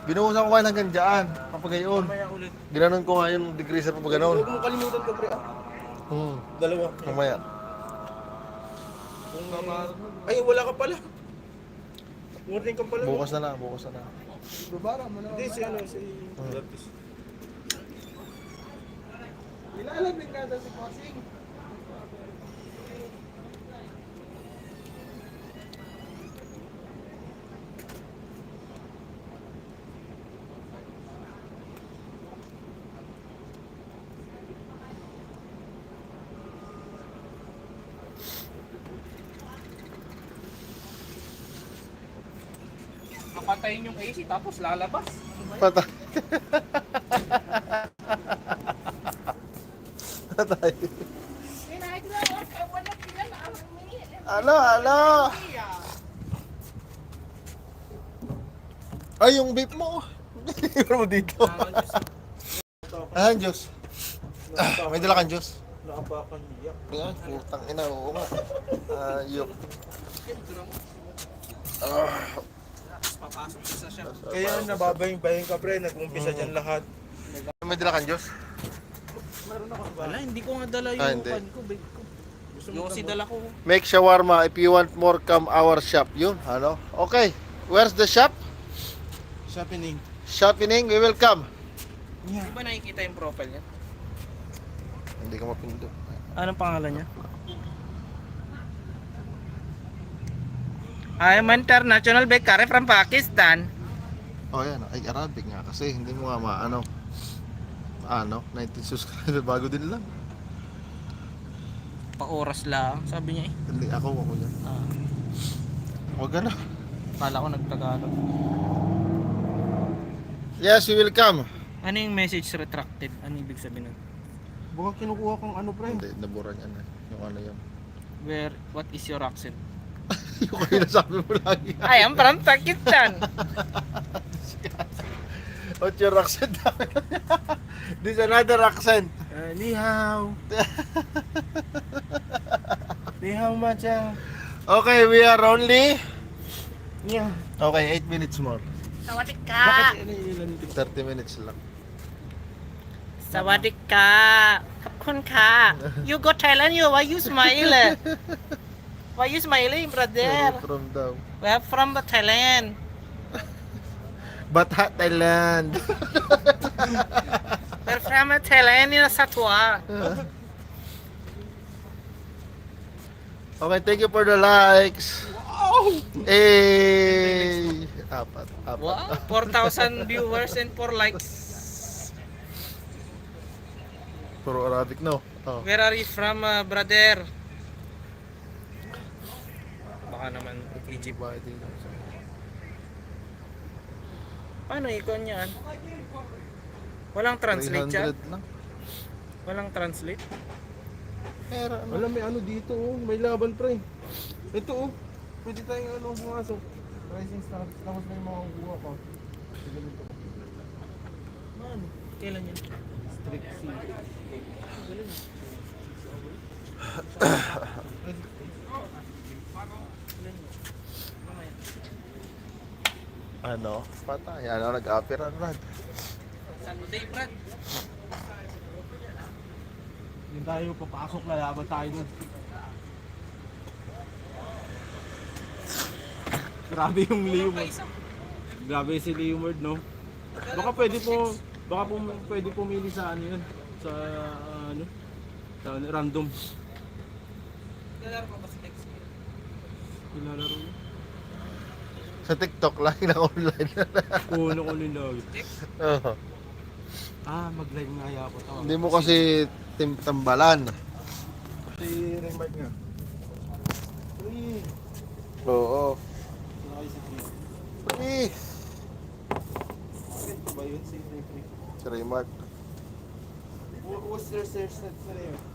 Binuhusan ko nga hanggang dyan. Papagayon. Mamaya ulit. Ginanon ko nga yung degreaser pa gano'n. Huwag mong kalimutan ka, pre. Dalawa. Mamaya. Ay, wala ka pala. Warning ka pala. Bukas na lang, bukas na lang. Babara mo na. Hindi, si ano, si Lapis. Ilalagay ka daw si Bossing. Papatayin yung AC tapos lalabas. Patay. Patay. Alo. Ay, yung vape mo. Iwan mo dito. Ah, Diyos. May dala kang Diyos. Nakapakan niya. Yan, putang ina, oo nga. Ayok. Papasok sa siya. Kaya nababayang-bayang ka, pre. Nag-umpisa dyan lahat. May dala kang Diyos? Wala, hindi ko nga dala Ah, yung hindi. pan ko, bag ko. Yung kasi dala ko. Make shawarma. If you want more, come our shop. Yun, ano? Okay. Where's the shop? Shopping. Shopping, we will come. Di ba nakikita yung profile niya? Hindi ka mapindot. Anong pangalan niya? I am international bakery from Pakistan. Oh, yan. Ay, Arabic nga kasi. Hindi mo nga maano. 19 subscribers. Bago din lang. Pa-oras lang, sabi niya eh. Hindi, ako yan. Huwag na. Kala ko nagtagalog. Yes, we will come. Ano yung message retracted? Ano ibig sabihin nun? Baka kinukuha kong ano, pre. Hindi, nabura niya na. Yung ano yun. What is your accent? Yung kanina sabi mo lagi. I am from Pakistan. What's your accent? This is another accent. Ni hao. Ni hao macha. Okay, we are only... Yeah. Okay, 8 minutes more. สวัสดีค่ะ 30 minutes lang. สวัสดีค่ะขอบคุณค่ะ You go Thailand you why you smile Why you smiling brother From daw. We are from Thailand Batha, Thailand. We're from Thailand in Satwa Okay, thank you for the likes. Eh, apat. Wow 4,000 viewers and 4 likes Puro Arabic, no? Oh. Where are you from brother Baka naman Egypt Paano ikon yan? Walang translate yan? 300 lang. Walang translate? Pero ano? Wala, may ano dito, oh. May laban, pre. Ito, oh. Pwede tayong ano, pumasok. Rising stars. Tapos may mga kuha ko. Sige dito. Man, kailan yan? Strict C. Ano? Patay. Ano, nag-appear Brad. Sunday, Brad. Hindi tayo papasok, lalaban tayo dun. Grabe yung Leeward. Grabe si Leeward, no? Baka pwede po pwede pumili sa ano yun. Sa ano? Sa random. Lalaro ko ba sa text mo? Nilalaro yun. Sa TikTok lang na online. Kuno ko nila. Oo. Mag-live nga ako. Hindi mo kasi tambalan. Si Raymart nga. Uy! Oo. Nakay si Chris. Please. Bakit ba yun si Raymart? Si Raymart. What's their search net sa Raymart?